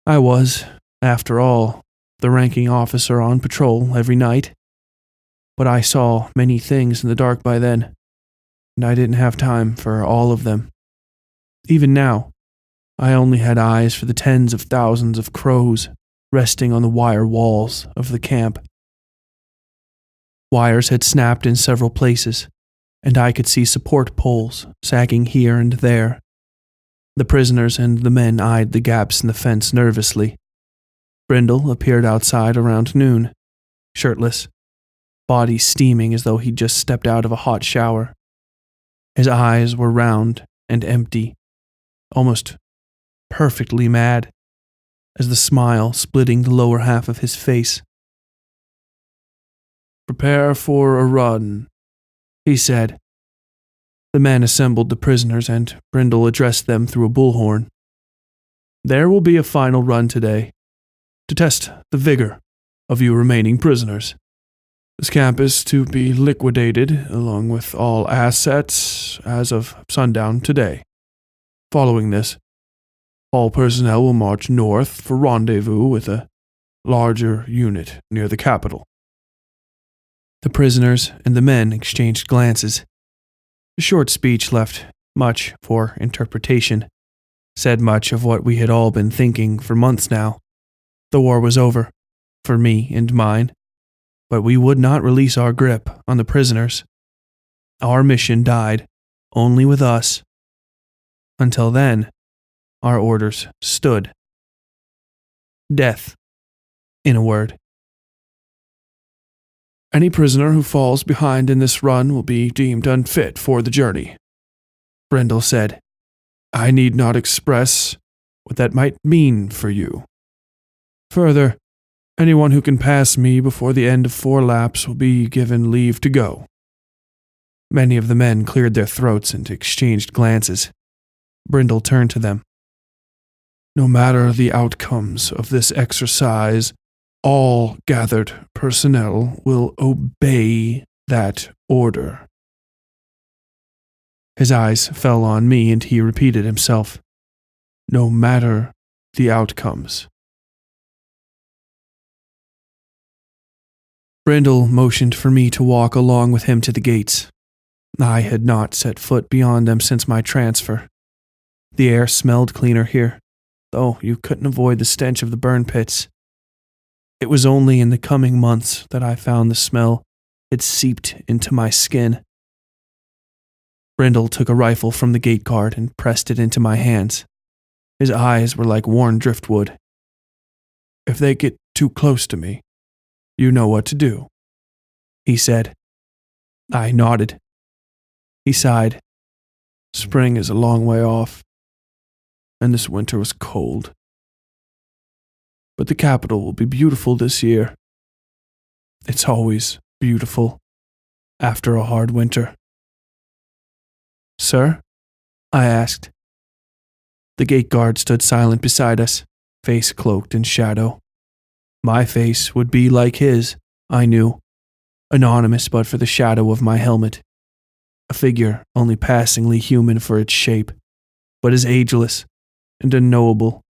I was, after all, the ranking officer on patrol every night. But I saw many things in the dark by then, and I didn't have time for all of them. Even now, I only had eyes for the tens of thousands of crows resting on the wire walls of the camp. Wires had snapped in several places, and I could see support poles sagging here and there. The prisoners and the men eyed the gaps in the fence nervously. Brindle appeared outside around noon, shirtless, body steaming as though he'd just stepped out of a hot shower. His eyes were round and empty, almost perfectly mad, as the smile splitting the lower half of his face. "Prepare for a run," he said. The men assembled the prisoners and Brindle addressed them through a bullhorn. "There will be a final run today, to test the vigor of you remaining prisoners. This camp is to be liquidated along with all assets as of sundown today. Following this, all personnel will march north for rendezvous with a larger unit near the capital." The prisoners and the men exchanged glances. The short speech left much for interpretation, said much of what we had all been thinking for months now. The war was over, for me and mine, but we would not release our grip on the prisoners. Our mission died, only with us. Until then, our orders stood. Death, in a word. Any prisoner who falls behind in this run will be deemed unfit for the journey, Brindle said. I need not express what that might mean for you. Further, anyone who can pass me before the end of 4 laps will be given leave to go. Many of the men cleared their throats and exchanged glances. Brindle turned to them. No matter the outcomes of this exercise, all gathered personnel will obey that order. His eyes fell on me and he repeated himself. No matter the outcomes. Brindle motioned for me to walk along with him to the gates. I had not set foot beyond them since my transfer. The air smelled cleaner here, though you couldn't avoid the stench of the burn pits. It was only in the coming months that I found the smell had seeped into my skin. Brindle took a rifle from the gate guard and pressed it into my hands. His eyes were like worn driftwood. If they get too close to me, you know what to do, he said. I nodded. He sighed. Spring is a long way off, and this winter was cold. But the capital will be beautiful this year. It's always beautiful after a hard winter. Sir? I asked. The gate guard stood silent beside us, face cloaked in shadow. My face would be like his, I knew, anonymous but for the shadow of my helmet. A figure only passingly human for its shape, but as ageless and unknowable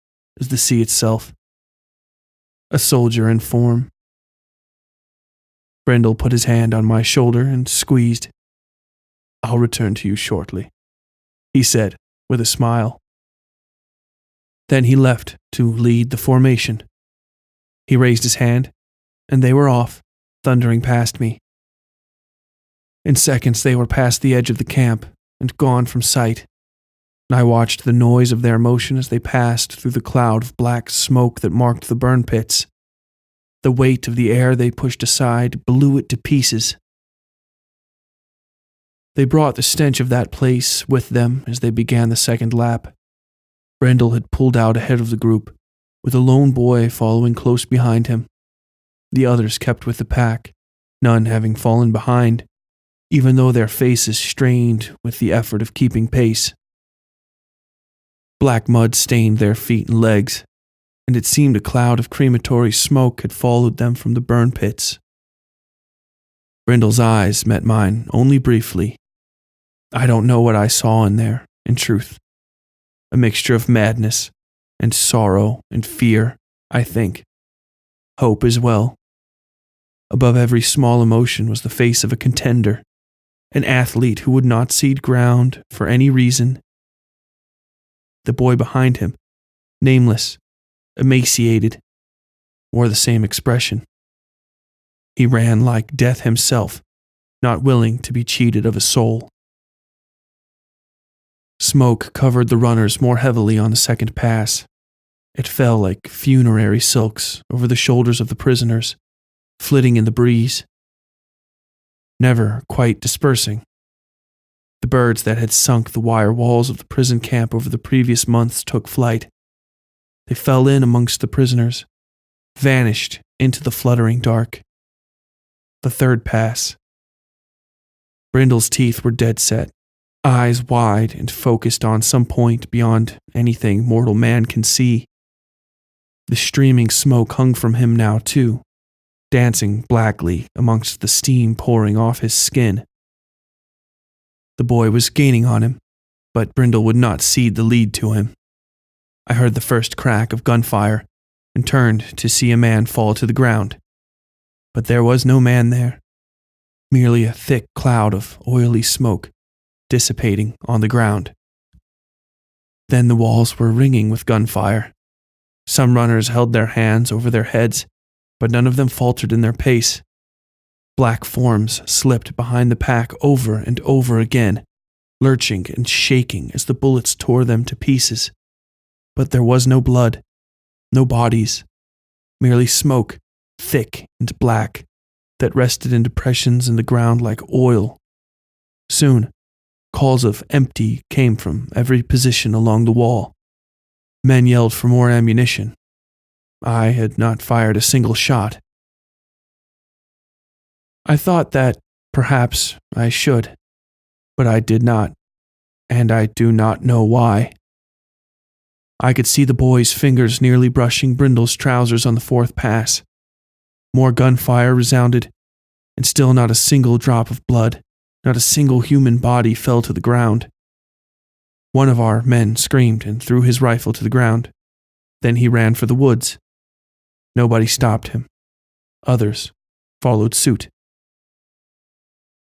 as the sea itself. A soldier in form. Brindle put his hand on my shoulder and squeezed. I'll return to you shortly, he said with a smile. Then he left to lead the formation. He raised his hand, and they were off, thundering past me. In seconds they were past the edge of the camp and gone from sight. I watched the noise of their motion as they passed through the cloud of black smoke that marked the burn pits. The weight of the air they pushed aside blew it to pieces. They brought the stench of that place with them as they began the second lap. Brindle had pulled out ahead of the group, with a lone boy following close behind him. The others kept with the pack, none having fallen behind, even though their faces strained with the effort of keeping pace. Black mud stained their feet and legs, and it seemed a cloud of crematory smoke had followed them from the burn pits. Brindle's eyes met mine only briefly. I don't know what I saw in there, in truth. A mixture of madness and sorrow and fear, I think. Hope as well. Above every small emotion was the face of a contender, an athlete who would not cede ground for any reason. The boy behind him, nameless, emaciated, wore the same expression. He ran like death himself, not willing to be cheated of a soul. Smoke covered the runners more heavily on the second pass. It fell like funerary silks over the shoulders of the prisoners, flitting in the breeze, never quite dispersing. The birds that had sunk the wire walls of the prison camp over the previous months took flight. They fell in amongst the prisoners, vanished into the fluttering dark. The third pass. Brindle's teeth were dead set, eyes wide and focused on some point beyond anything mortal man can see. The streaming smoke hung from him now too, dancing blackly amongst the steam pouring off his skin. The boy was gaining on him, but Brindle would not cede the lead to him. I heard the first crack of gunfire and turned to see a man fall to the ground. But there was no man there, merely a thick cloud of oily smoke dissipating on the ground. Then the walls were ringing with gunfire. Some runners held their hands over their heads, but none of them faltered in their pace. Black forms slipped behind the pack over and over again, lurching and shaking as the bullets tore them to pieces. But there was no blood, no bodies, merely smoke, thick and black, that rested in depressions in the ground like oil. Soon, calls of empty came from every position along the wall. Men yelled for more ammunition. I had not fired a single shot. I thought that perhaps I should, but I did not, and I do not know why. I could see the boy's fingers nearly brushing Brindle's trousers on the fourth pass. More gunfire resounded, and still not a single drop of blood, not a single human body fell to the ground. One of our men screamed and threw his rifle to the ground. Then he ran for the woods. Nobody stopped him. Others followed suit.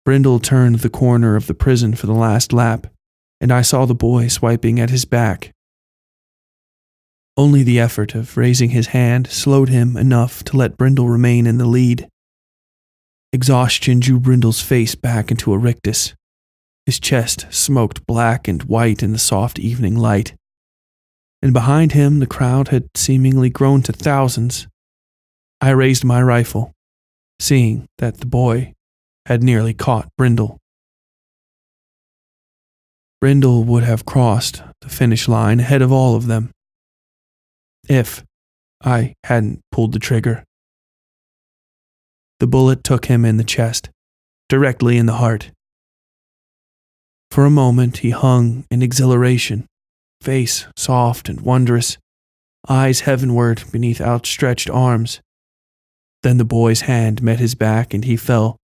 Brindle turned the corner of the prison for the last lap, and I saw the boy swiping at his back. Only the effort of raising his hand slowed him enough to let Brindle remain in the lead. Exhaustion drew Brindle's face back into a rictus. His chest smoked black and white in the soft evening light. And behind him the crowd had seemingly grown to thousands. I raised my rifle, seeing that the boy had nearly caught Brindle. Brindle would have crossed the finish line ahead of all of them, if I hadn't pulled the trigger. The bullet took him in the chest, directly in the heart. For a moment he hung in exhilaration, face soft and wondrous, eyes heavenward beneath outstretched arms. Then the boy's hand met his back and he fell,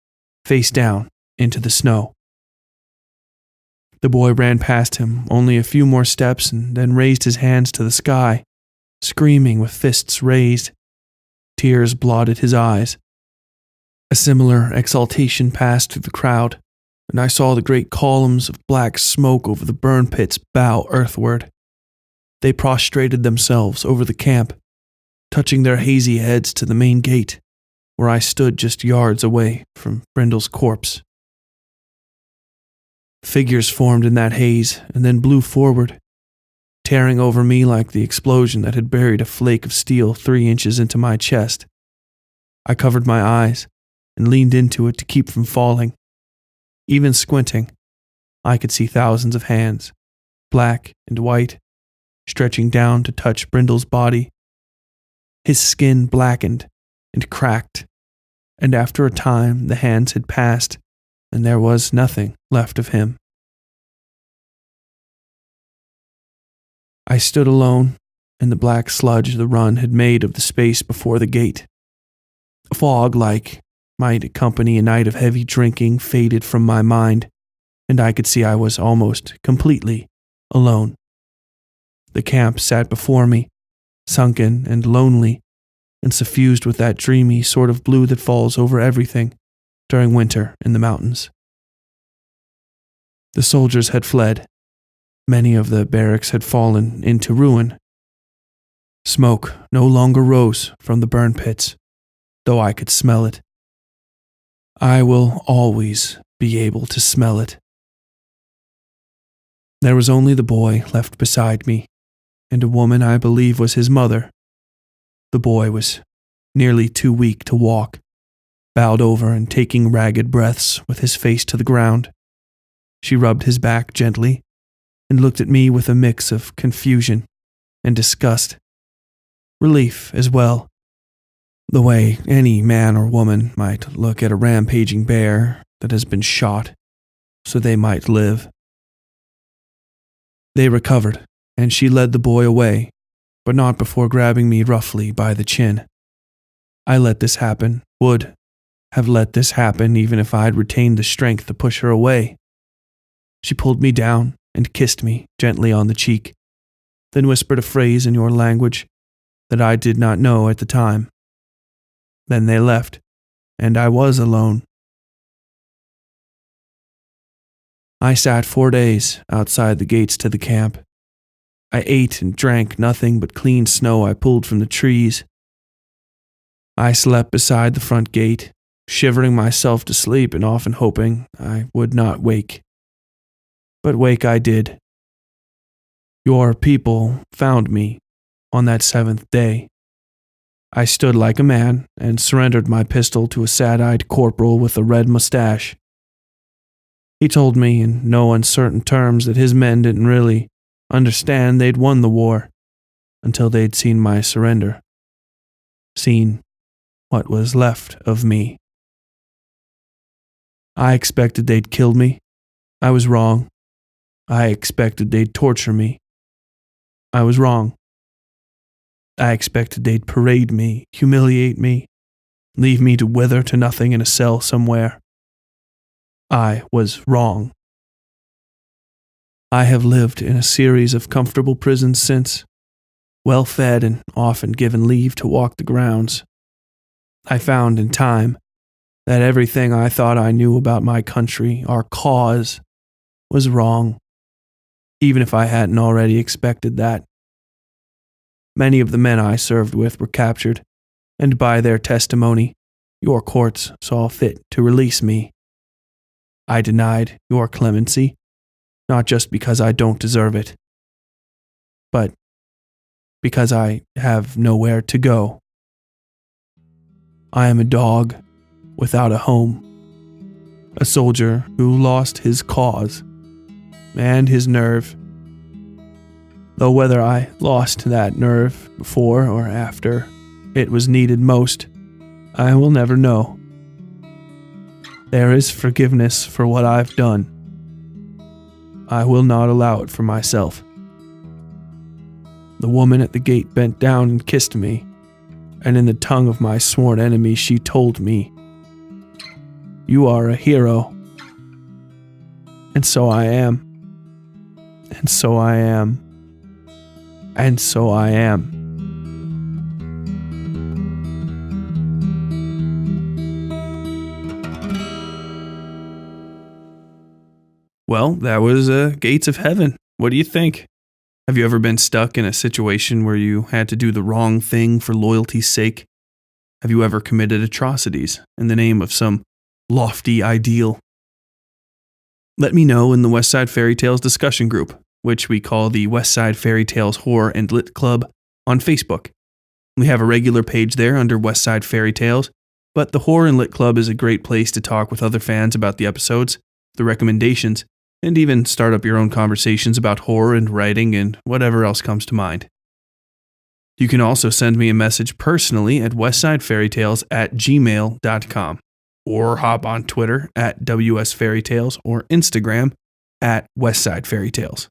face down, into the snow. The boy ran past him only a few more steps and then raised his hands to the sky, screaming with fists raised. Tears blotted his eyes. A similar exultation passed through the crowd, and I saw the great columns of black smoke over the burn pits bow earthward. They prostrated themselves over the camp, touching their hazy heads to the main gate, where I stood just yards away from Brindle's corpse. Figures formed in that haze and then blew forward, tearing over me like the explosion that had buried a flake of steel 3 inches into my chest. I covered my eyes and leaned into it to keep from falling. Even squinting, I could see thousands of hands, black and white, stretching down to touch Brindle's body. His skin blackened and cracked, and after a time the hands had passed, and there was nothing left of him. I stood alone in the black sludge the run had made of the space before the gate. A fog like might accompany a night of heavy drinking faded from my mind, and I could see I was almost completely alone. The camp sat before me, sunken and lonely, and suffused with that dreamy sort of blue that falls over everything during winter in the mountains. The soldiers had fled. Many of the barracks had fallen into ruin. Smoke no longer rose from the burn pits, though I could smell it. I will always be able to smell it. There was only the boy left beside me, and a woman I believe was his mother. The boy was nearly too weak to walk, bowed over and taking ragged breaths with his face to the ground. She rubbed his back gently and looked at me with a mix of confusion and disgust. Relief as well, the way any man or woman might look at a rampaging bear that has been shot so they might live. They recovered, and she led the boy away, but not before grabbing me roughly by the chin. I let this happen, would have let this happen even if I'd retained the strength to push her away. She pulled me down and kissed me gently on the cheek, then whispered a phrase in your language that I did not know at the time. Then they left, and I was alone. I sat 4 days outside the gates to the camp. I ate and drank nothing but clean snow I pulled from the trees. I slept beside the front gate, shivering myself to sleep and often hoping I would not wake. But wake I did. Your people found me on that 7th day. I stood like a man and surrendered my pistol to a sad-eyed corporal with a red mustache. He told me in no uncertain terms that his men didn't really understand they'd won the war until they'd seen my surrender, seen what was left of me. I expected they'd kill me. I was wrong. I expected they'd torture me. I was wrong. I expected they'd parade me, humiliate me, leave me to wither to nothing in a cell somewhere. I was wrong. I have lived in a series of comfortable prisons since, well fed and often given leave to walk the grounds. I found in time that everything I thought I knew about my country, our cause, was wrong, even if I hadn't already expected that. Many of the men I served with were captured, and by their testimony, your courts saw fit to release me. I denied your clemency, not just because I don't deserve it, but because I have nowhere to go. I am a dog without a home, a soldier who lost his cause and his nerve. Though whether I lost that nerve before or after it was needed most, I will never know. There is forgiveness for what I've done. I will not allow it for myself. The woman at the gate bent down and kissed me, and in the tongue of my sworn enemy she told me, "You are a hero." And so I am. And so I am. And so I am. Well, that was Gates of Heaven. What do you think? Have you ever been stuck in a situation where you had to do the wrong thing for loyalty's sake? Have you ever committed atrocities in the name of some lofty ideal? Let me know in the Westside Fairytales discussion group, which we call the Westside Fairytales Horror and Lit Club on Facebook. We have a regular page there under Westside Fairytales, but the Horror and Lit Club is a great place to talk with other fans about the episodes, the recommendations, and even start up your own conversations about horror and writing and whatever else comes to mind. You can also send me a message personally at westsidefairytales@gmail.com or hop on Twitter at WSFairytales or Instagram at Westside Fairytales.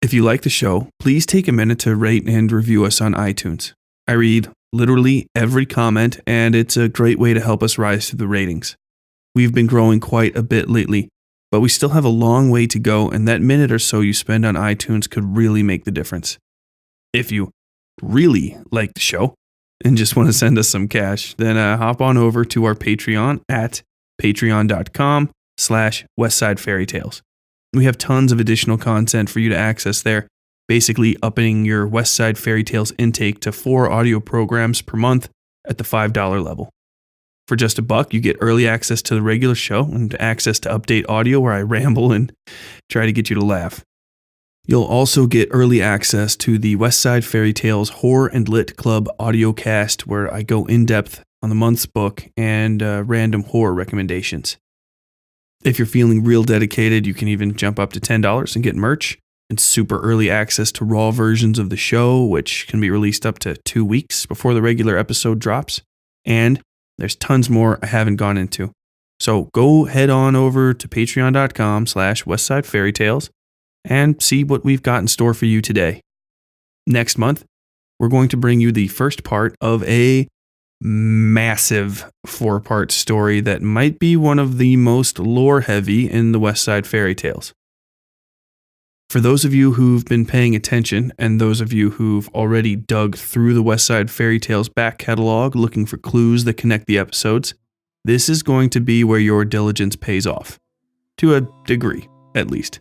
If you like the show, please take a minute to rate and review us on iTunes. I read literally every comment, and it's a great way to help us rise through the ratings. We've been growing quite a bit lately, but we still have a long way to go, and that minute or so you spend on iTunes could really make the difference. If you really like the show and just want to send us some cash, then hop on over to our Patreon at patreon.com/westsidefairytales. We have tons of additional content for you to access there, basically upping your Westside Fairytales intake to 4 audio programs per month at the $5 level. For just $1, you get early access to the regular show and access to update audio where I ramble and try to get you to laugh. You'll also get early access to the Westside Fairytales Horror and Lit Club audiocast, where I go in depth on the month's book and random horror recommendations. If you're feeling real dedicated, you can even jump up to $10 and get merch and super early access to raw versions of the show, which can be released up to 2 weeks before the regular episode drops. And there's tons more I haven't gone into. So go head on over to patreon.com/westsidefairytales and see what we've got in store for you today. Next month, we're going to bring you the first part of a massive 4-part story that might be one of the most lore-heavy in the Westside Fairytales. For those of you who've been paying attention, and those of you who've already dug through the Westside Fairytales back catalog looking for clues that connect the episodes, this is going to be where your diligence pays off. to a degree, at least.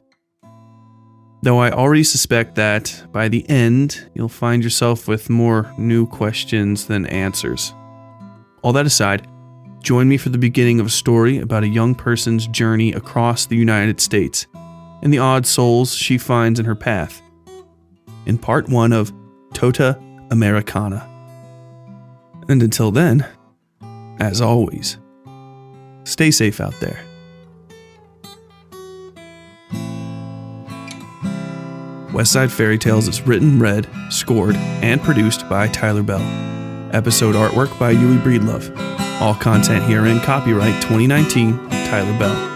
Though I already suspect that, by the end, you'll find yourself with more new questions than answers. All that aside, join me for the beginning of a story about a young person's journey across the United States and the odd souls she finds in her path, in part 1 of Tota Americana. And until then, as always, stay safe out there. Westside Fairytales is written, read, scored, and produced by Tyler Bell. Episode artwork by Yui Breedlove. All content herein copyright 2019 Tyler Bell.